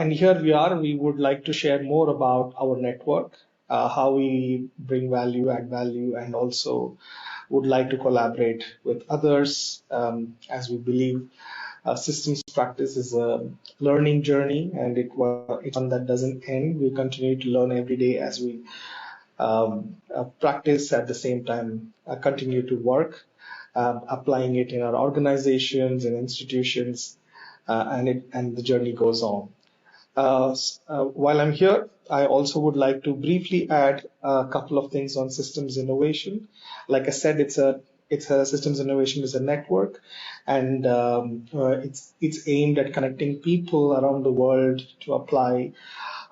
And here we are. We would like to share more about our network, how we bring value, add value, and also would like to collaborate with others as we believe systems practice is a learning journey and it's one that doesn't end. We continue to learn every day as we practice at the same time, continue to work, applying it in our organizations and institutions, and the journey goes on. While I'm here, I also would like to briefly add a couple of things on systems innovation. Like I said, it's a systems innovation is a network, and it's aimed at connecting people around the world to apply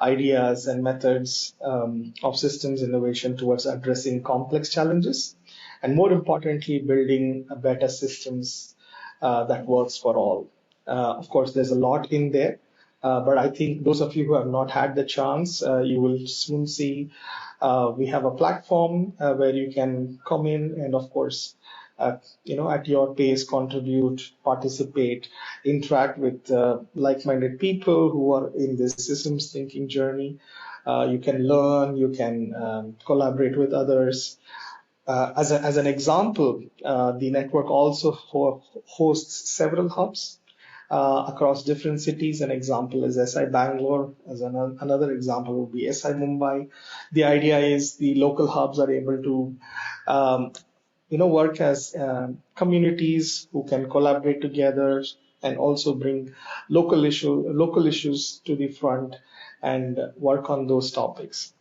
ideas and methods of systems innovation towards addressing complex challenges, and more importantly, building a better systems that works for all. Of course, there's a lot in there, but I think those of you who have not had the chance, you will soon see we have a platform where you can come in and, of course, at your pace, contribute, participate, interact with like-minded people who are in this systems thinking journey. You can learn, you can collaborate with others. As an example, the network also hosts several hubs across different cities. An example is SI Bangalore. Another example would be SI Mumbai. The idea is the local hubs are able to work as communities who can collaborate together and also bring local issues to the front and work on those topics.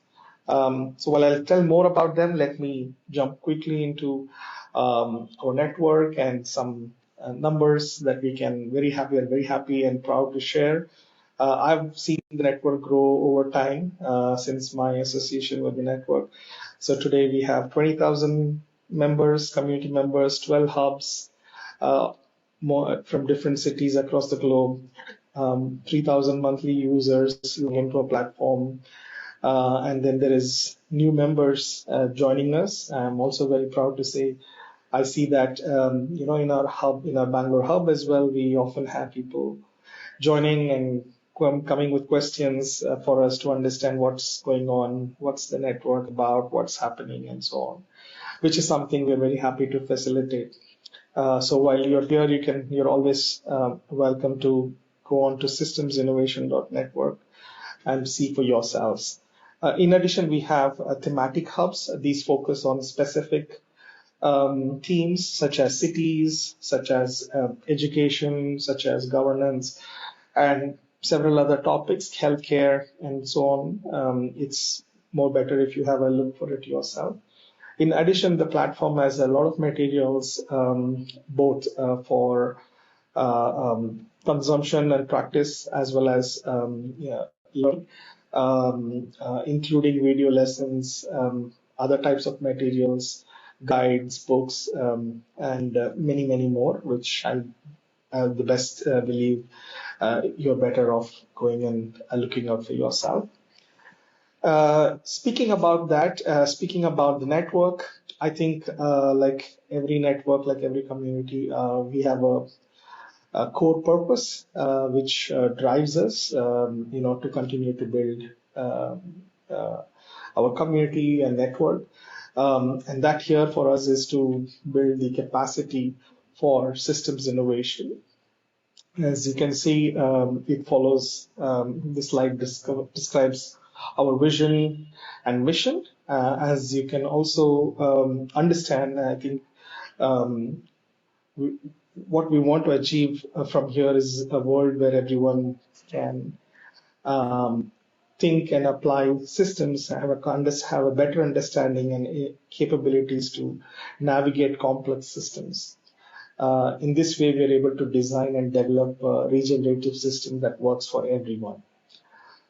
So while I'll tell more about them, let me jump quickly into our network and some numbers that we are very happy and proud to share. I've seen the network grow over time since my association with the network. So today we have 20,000 members, community members, 12 hubs more from different cities across the globe, 3,000 monthly users logging into a platform. And then there is new members joining us. I'm also very proud to say I see that in our Bangalore hub as well, we often have people joining and coming with questions for us to understand what's going on, what's the network about, what's happening, and so on, which is something we're very happy to facilitate. So while you're here, you're always welcome to go on to systemsinnovation.network and see for yourselves. In addition, we have thematic hubs. These focus on specific themes such as cities, such as education, such as governance, and several other topics, healthcare, and so on. It's more better if you have a look for it yourself. In addition, the platform has a lot of materials, both for consumption and practice, as well as learning, including video lessons, other types of materials, guides, books, and many, many more, which I the best believe you're better off going and looking out for yourself. Speaking about the network, I think like every network, like every community, we have a core purpose which drives us, to continue to build our community and network. And that here for us is to build the capacity for systems innovation. As you can see, it follows, the slide describes our vision and mission. As you can also understand, I think what we want to achieve from here is a world where everyone can think and apply systems, have a better understanding and capabilities to navigate complex systems. In this way, we are able to design and develop a regenerative system that works for everyone.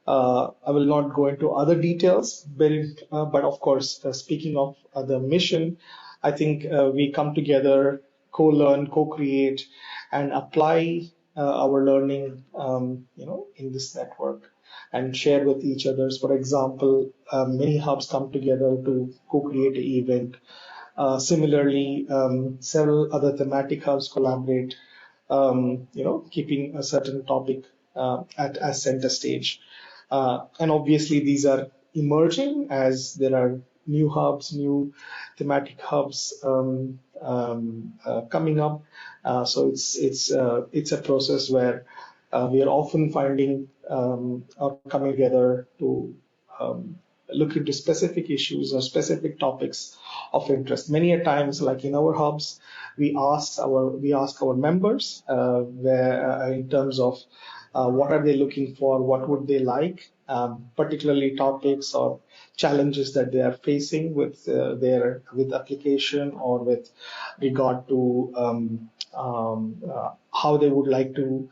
I will not go into other details, but of course, speaking of the mission, I think we come together, co-learn, co-create, and apply our learning, in this network and share with each other. For example, many hubs come together to co-create an event. Similarly, several other thematic hubs collaborate, keeping a certain topic at as center stage. And obviously, these are emerging as there are new hubs, new thematic hubs coming up. So it's a process where we are often finding or coming together to um, look into specific issues or specific topics of interest. Many a times, like in our hubs, we ask our members where in terms of what are they looking for, what would they like, particularly topics or challenges that they are facing with their with application or with regard to how they would like to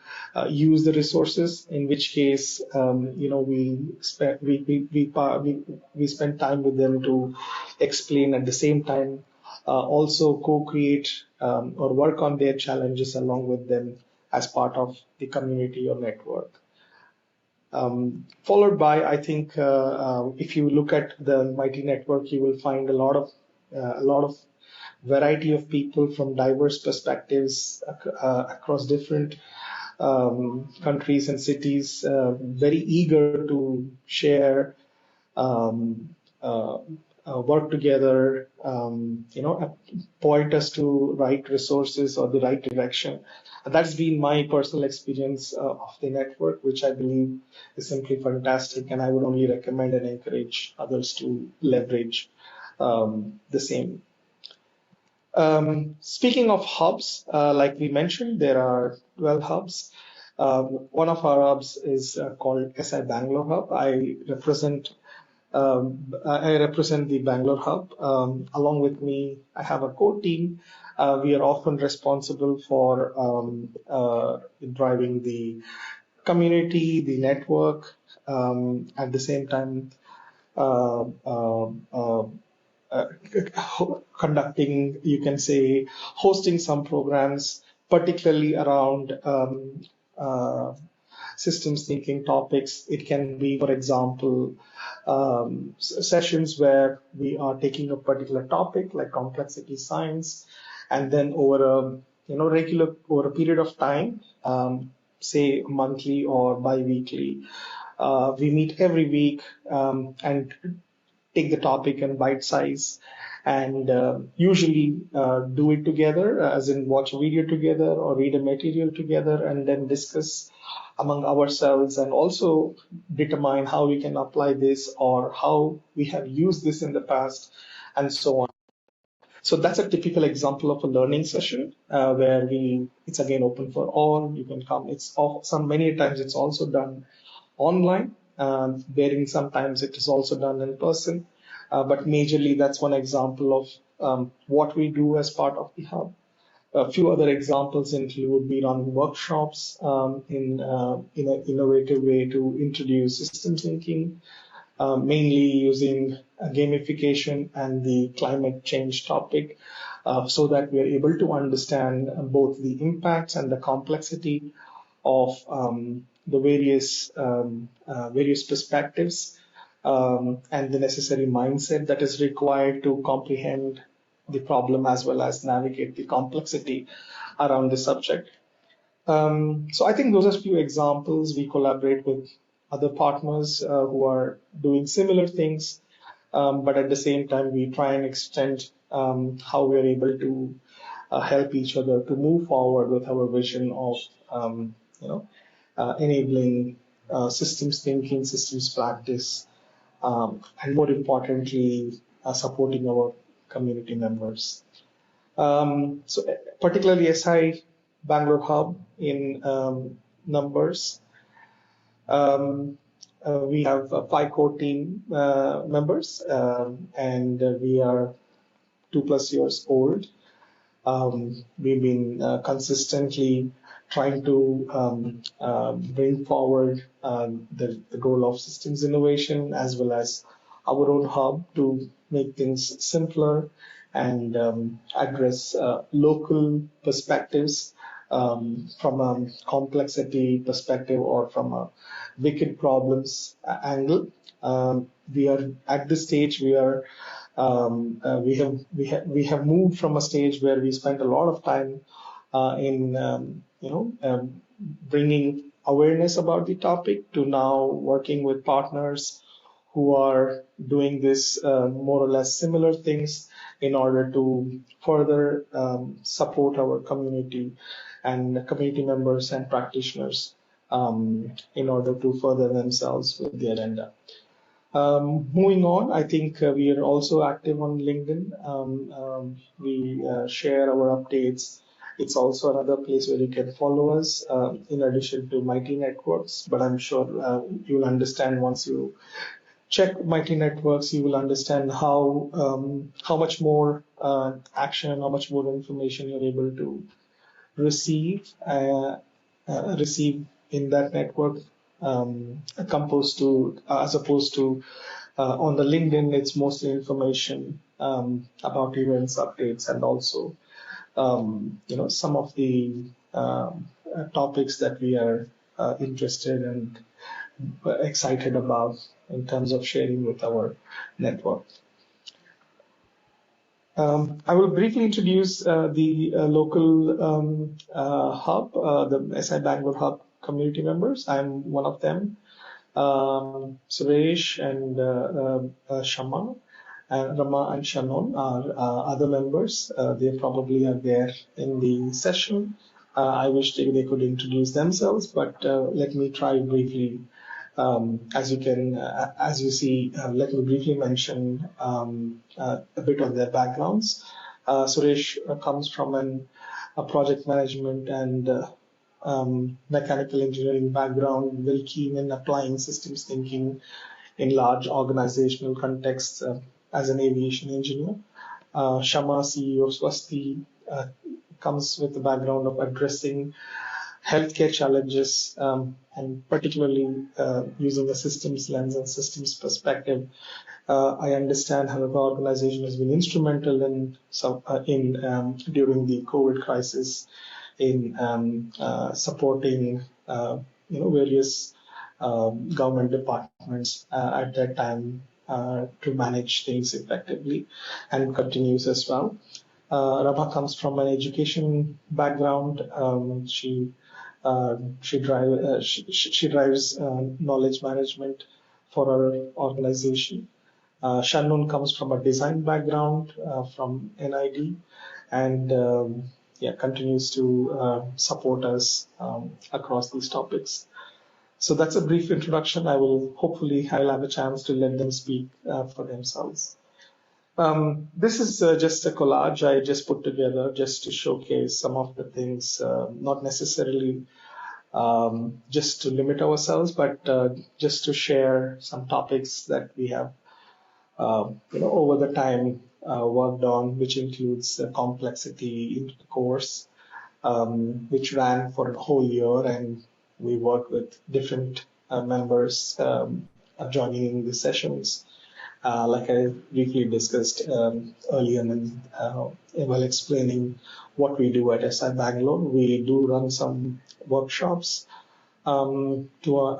use the resources. In which case, we spend time with them to explain at the same time, also co-create or work on their challenges along with them as part of the community or network. Followed by, I think, if you look at the Mighty Network, you will find a lot of variety of people from diverse perspectives across different countries and cities, very eager to share, um, uh, work together, point us to right resources or the right direction. That's been my personal experience of the network, which I believe is simply fantastic, and I would only recommend and encourage others to leverage the same. Speaking of hubs, like we mentioned, there are 12 hubs. One of our hubs is called SI Bangalore Hub. I represent the Bangalore hub. Along with me, I have a core team. We are often responsible for driving the community, the network. At the same time, uh, uh, uh, uh, conducting, you can say, hosting some programs, particularly around uh, systems thinking topics. It can be, for example, sessions where we are taking a particular topic like complexity science, and then over a period of time, say monthly or bi-weekly, we meet every week and take the topic in bite size and usually do it together, as in watch a video together or read a material together and then discuss among ourselves and also determine how we can apply this or how we have used this in the past and so on. So that's a typical example of a learning session where it's again open for all. You can come. Many times it's also done online, wherein sometimes it is also done in person. But majorly, that's one example of what we do as part of the hub. A few other examples include we run workshops in an innovative way to introduce system thinking, mainly using gamification and the climate change topic, so that we are able to understand both the impacts and the complexity of the various perspectives, and the necessary mindset that is required to comprehend the problem as well as navigate the complexity around the subject. So I think those are few examples. We collaborate with other partners who are doing similar things, but at the same time, we try and extend how we are able to help each other to move forward with our vision of enabling systems thinking, systems practice, and more importantly, supporting our community members. Particularly SI Bangalore Hub in numbers. We have five core team members, and we are 2+ years old. We've been consistently trying to bring forward the goal of systems innovation as well as our own hub to make things simpler and address local perspectives from a complexity perspective or from a wicked problems angle. We are at this stage. We have moved from a stage where we spent a lot of time in bringing awareness about the topic to now working with partners who are doing this more or less similar things in order to further support our community and community members and practitioners in order to further themselves with the agenda. Moving on, I think we are also active on LinkedIn. We share our updates. It's also another place where you can follow us in addition to Mighty Networks. But I'm sure you'll understand once you check Mighty Networks, you will understand how much more action and how much more information you're able to receive receive in that network composed to as opposed to on the LinkedIn, it's mostly information about events, updates, and also some of the topics that we are interested and excited about in terms of sharing with our network. I will briefly introduce the local hub, the SI Bangalore Hub community members. I'm one of them. Suresh and Shama and Rama and Shannon are other members. They probably are there in the session. I wish they could introduce themselves, but let me try briefly. As you see, let me briefly mention a bit of their backgrounds. Suresh comes from a project management and mechanical engineering background, well keen in applying systems thinking in large organizational contexts as an aviation engineer. Shama, CEO of Swasti, comes with the background of addressing healthcare challenges and particularly using a systems lens and systems perspective. I understand how the organization has been instrumental in during the COVID crisis in supporting various government departments at that time to manage things effectively and continues as well. Rama comes from an education background. She drives knowledge management for our organization. Shannon comes from a design background from NID and continues to support us across these topics. So that's a brief introduction. I'll have a chance to let them speak for themselves. This is just a collage I just put together just to showcase some of the things, not necessarily just to limit ourselves, but just to share some topics that we have, over the time worked on, which includes complexity in the course, which ran for a whole year, and we worked with different members joining the sessions. Like I briefly discussed earlier while explaining what we do at SI Bangalore, we do run some workshops to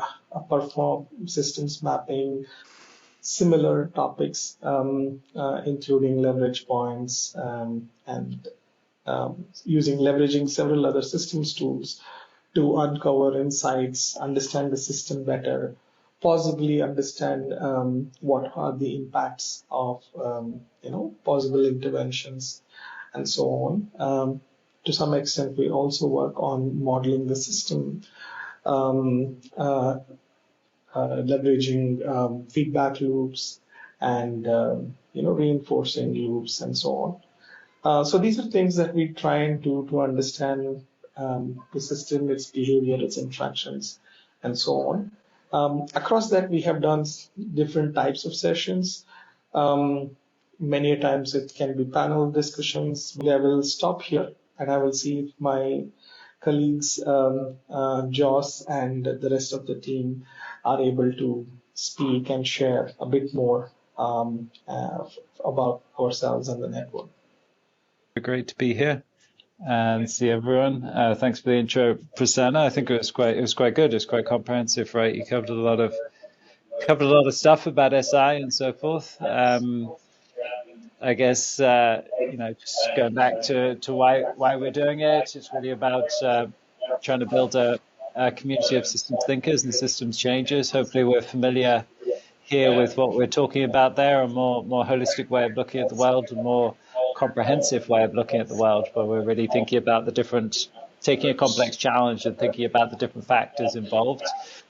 perform systems mapping, similar topics, including leverage points and leveraging several other systems tools to uncover insights, understand the system better, possibly understand what are the impacts of possible interventions and so on. To some extent, we also work on modeling the system, leveraging feedback loops and reinforcing loops and so on. So these are things that we try and do to understand the system, its behavior, its interactions, and so on. Across that, we have done different types of sessions. Many a times it can be panel discussions. I will stop here and I will see if my colleagues, Joss and the rest of the team are able to speak and share a bit more about ourselves and the network. Great to be here and see everyone. Thanks for the intro, Prasanna. I think it was quite good. It was quite comprehensive, right? You covered a lot of stuff about SI and so forth. I guess just going back to why we're doing it. It's really about trying to build a community of systems thinkers and systems changers. Hopefully we're familiar here with what we're talking about there, a more holistic way of looking at the world, a more comprehensive way of looking at the world, where we're really thinking about the different, taking a complex challenge and thinking about the different factors involved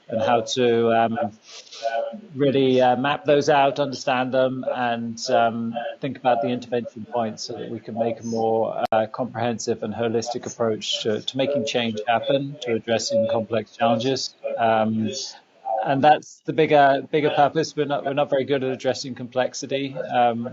and how to really map those out, understand them, and think about the intervention points so that we can make a more comprehensive and holistic approach to making change happen, to addressing complex challenges. And that's the bigger purpose. We're not very good at addressing complexity.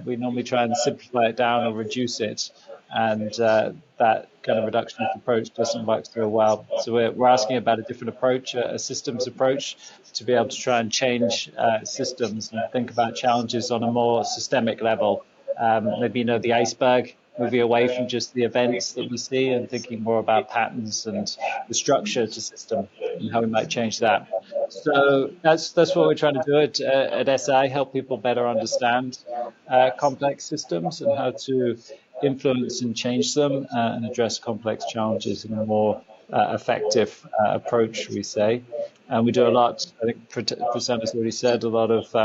We normally try and simplify it down or reduce it, and that kind of reductionist approach doesn't work so well. So we're asking about a different approach, a systems approach, to be able to try and change systems and think about challenges on a more systemic level. Maybe the iceberg, moving away from just the events that we see and thinking more about patterns and the structure to system and how we might change that. So that's what we're trying to do at SI, help people better understand complex systems and how to influence and change them and address complex challenges in a more effective approach, we say. And we do a lot, I think Prasanna's already said, a lot of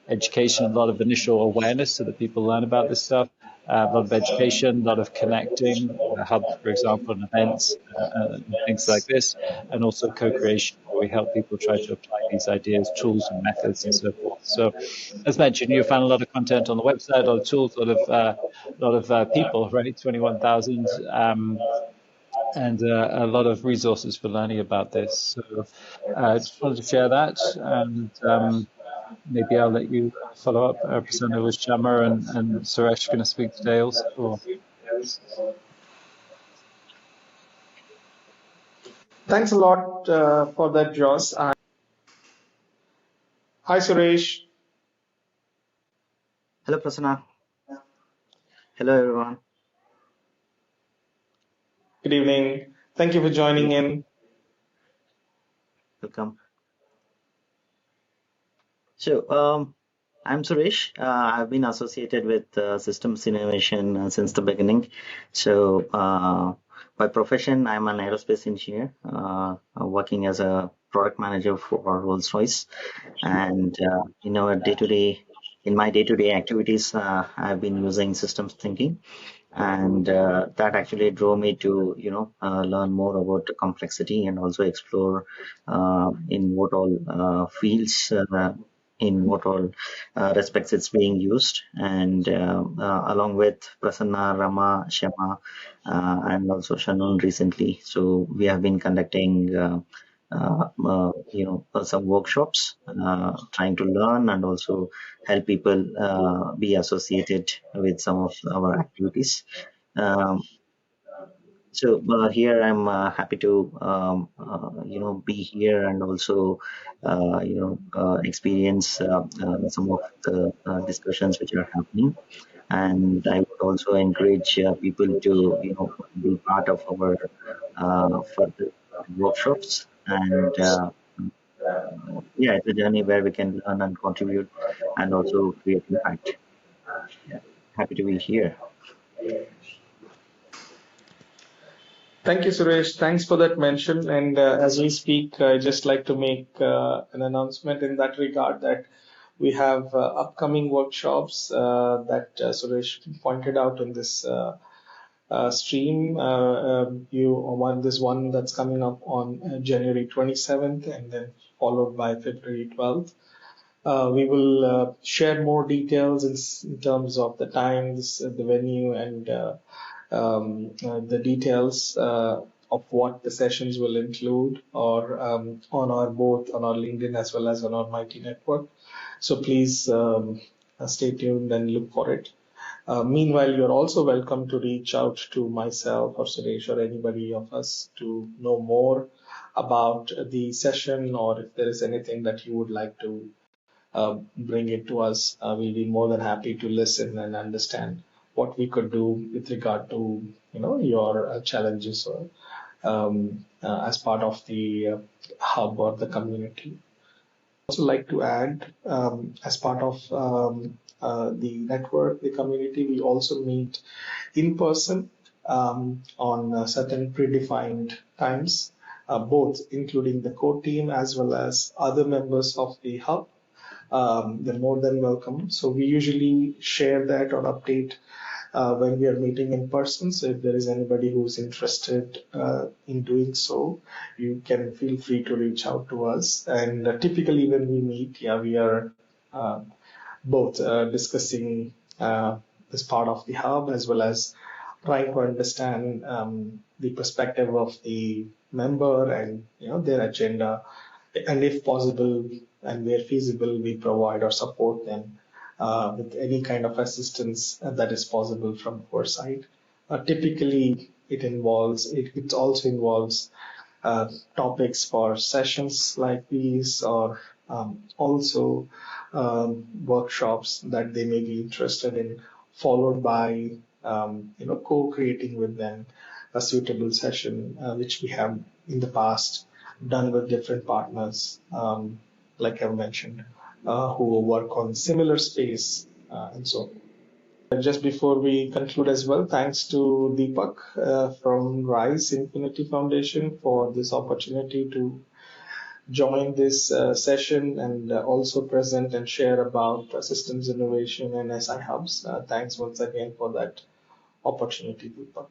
education, a lot of initial awareness so that people learn about this stuff. A lot of education, a lot of connecting, hubs, for example, and events, and things like this, and also co-creation, where we help people try to apply these ideas, tools, and methods, and so forth. So, as mentioned, you found a lot of content on the website, a lot of tools, a lot of people, right? 21,000, and a lot of resources for learning about this. So, I just wanted to share that, and maybe I'll let you follow up. Prasanna with Chamar and Suresh going to speak today also. Or... Thanks a lot for that, Joss. Hi, Suresh. Hello, Prasanna. Hello, everyone. Good evening. Thank you for joining in. Welcome. So, I'm Suresh. I've been associated with systems innovation since the beginning. So, by profession, I'm an aerospace engineer, working as a product manager for Rolls-Royce. And in my day-to-day activities, I've been using systems thinking, and that actually drove me to learn more about the complexity and also explore in what all fields, in what all respects it's being used. And along with Prasanna, Rama, Shema, and also Shannon recently, so we have been conducting some workshops, trying to learn and also help people be associated with some of our activities. Um, so here I'm happy to be here and also experience some of the discussions which are happening. And I would also encourage people to be part of our further workshops. And yeah, it's a journey where we can learn and contribute and also create impact. Yeah, happy to be here. Thank you, Suresh. Thanks for that mention. And as we speak, I just like to make an announcement in that regard that we have upcoming workshops that Suresh pointed out in this stream. This one that's coming up on January 27th and then followed by February 12th. We will share more details in terms of the times, the venue, and the details of what the sessions will include, or on our both on our LinkedIn as well as on our Mighty Network. So please stay tuned and look for it. Meanwhile, you're also welcome to reach out to myself or Suresh or anybody of us to know more about the session, or if there is anything that you would like to bring it to us. We'll be more than happy to listen and understand what we could do with regard to your challenges or as part of the hub or the community. Also like to add, as part of the network, the community, we also meet in person on certain predefined times. both including the core team as well as other members of the hub, they're more than welcome. So we usually share that or update when we are meeting in person. So if there is anybody who's interested in doing so, you can feel free to reach out to us. And typically when we meet, yeah, we are uh, both discussing this part of the hub as well as trying to understand the perspective of the member and their agenda, and if possible and where feasible, we provide or support them with any kind of assistance that is possible from our side. Typically, it also involves uh, topics for sessions like these, or also workshops that they may be interested in, followed by co-creating with them a suitable session, which we have in the past done with different partners, like I've mentioned, who work on similar space and so on. Just before we conclude as well, thanks to Deepak from Rise Infinity Foundation for this opportunity to join this session and also present and share about systems innovation and SI hubs. Thanks once again for that opportunity, Deepak.